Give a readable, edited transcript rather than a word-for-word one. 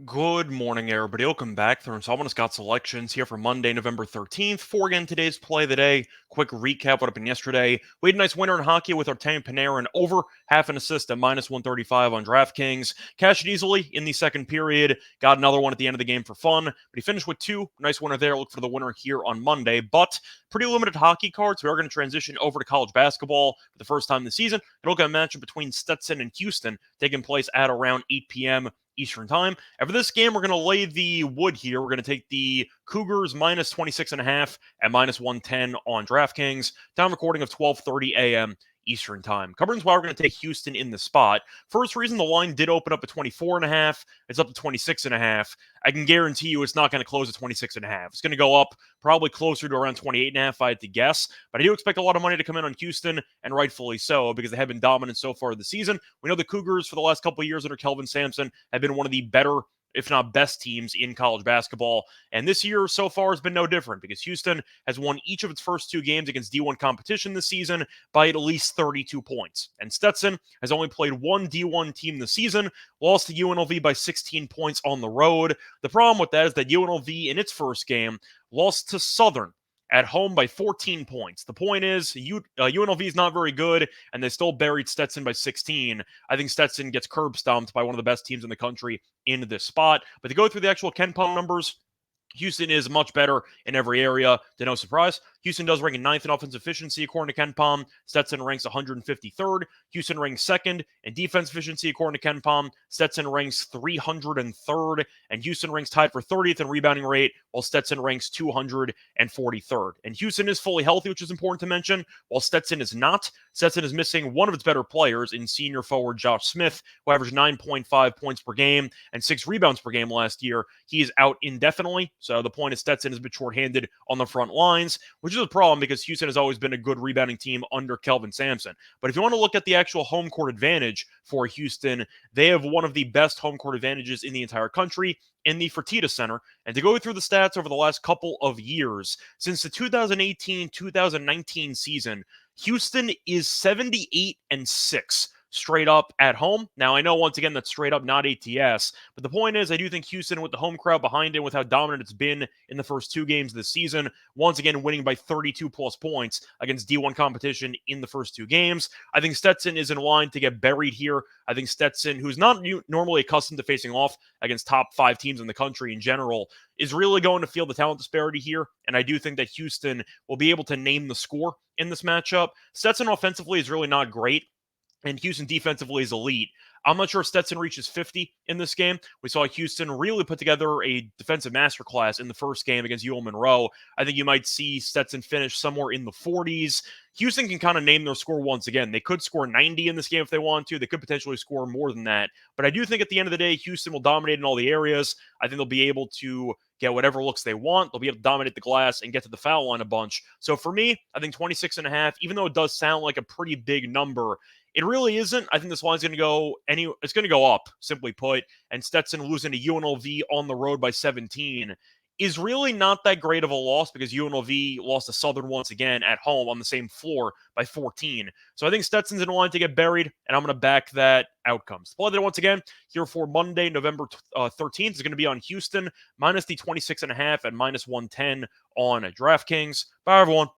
Good morning, everybody. Welcome back. Someone has got selections here for Monday, November 13th. For again today's play of the day. Quick recap what happened yesterday. We had a nice winner in hockey with Artemi Panarin over half an assist at minus 135 on DraftKings. Cashed it easily in the second period. Got another one at the end of the game for fun, but he finished with two. Nice winner there. Look for the winner here on Monday. But pretty limited hockey cards. We are going to transition over to college basketball for the first time this season. And look at a matchup between Stetson and Houston taking place at around 8 p.m. Eastern time. And for this game, we're going to lay the wood here. We're going to take the Cougars minus 26.5 at minus 110 on DraftKings. Time recording of 12:30 a.m. Eastern time. Covering why we're going to take Houston in the spot. First reason, the line did open up at 24.5. It's up to 26.5. I can guarantee you it's not going to close at 26.5. It's going to go up probably closer to around 28.5 if I had to guess. But I do expect a lot of money to come in on Houston, and rightfully so, because they have been dominant so far this season. We know the Cougars for the last couple of years under Kelvin Sampson have been one of the better, if not best teams in college basketball. And this year so far has been no different because Houston has won each of its first two games against D1 competition this season by at least 32 points. And Stetson has only played one D1 team this season, lost to UNLV by 16 points on the road. The problem with that is that UNLV in its first game lost to Southern at home by 14 points. The point is, UNLV is not very good, and they still buried Stetson by 16. I think Stetson gets curb stomped by one of the best teams in the country in this spot. But to go through the actual KenPom numbers, Houston is much better in every area, to no surprise. Houston does rank in ninth in offensive efficiency according to KenPom. Stetson ranks 153rd. Houston ranks second in defense efficiency according to KenPom. Stetson ranks 303rd, and Houston ranks tied for 30th in rebounding rate, while Stetson ranks 243rd. And Houston is fully healthy, which is important to mention, while Stetson is not. Stetson is missing one of its better players in senior forward Josh Smith, who averaged 9.5 points per game and 6 rebounds per game last year. He is out indefinitely, so the point is Stetson has been shorthanded on the front lines, which is a problem because Houston has always been a good rebounding team under Kelvin Sampson. But if you want to look at the actual home court advantage for Houston, they have one of the best home court advantages in the entire country in the Fertitta Center. And to go through the stats over the last couple of years, since the 2018-2019 season, Houston is 78-6 straight up at home. Now, I know, once again, that's straight up not ATS, but the point is, I do think Houston, with the home crowd behind it, with how dominant it's been in the first two games this season, once again winning by 32-plus points against D1 competition in the first two games, I think Stetson is in line to get buried here. I think Stetson, who's not normally accustomed to facing off against top 5 teams in the country in general, is really going to feel the talent disparity here, and I do think that Houston will be able to name the score in this matchup. Stetson offensively is really not great, and Houston defensively is elite. I'm not sure if Stetson reaches 50 in this game. We saw Houston really put together a defensive masterclass in the first game against UL Monroe. I think you might see Stetson finish somewhere in the 40s. Houston can kind of name their score once again. They could score 90 in this game if they want to. They could potentially score more than that. But I do think at the end of the day, Houston will dominate in all the areas. I think they'll be able to get whatever looks they want. They'll be able to dominate the glass and get to the foul line a bunch. So for me, I think 26.5, even though it does sound like a pretty big number, it really isn't. I think this line's going to go it's going to go up, simply put. And Stetson losing to UNLV on the road by 17 is really not that great of a loss because UNLV lost to Southern once again at home on the same floor by 14. So I think Stetson's in line to get buried, and I'm going to back that outcome. The play that once again here for Monday, November 13th is going to be on Houston minus the 26.5 and minus 110 on DraftKings. Bye, everyone.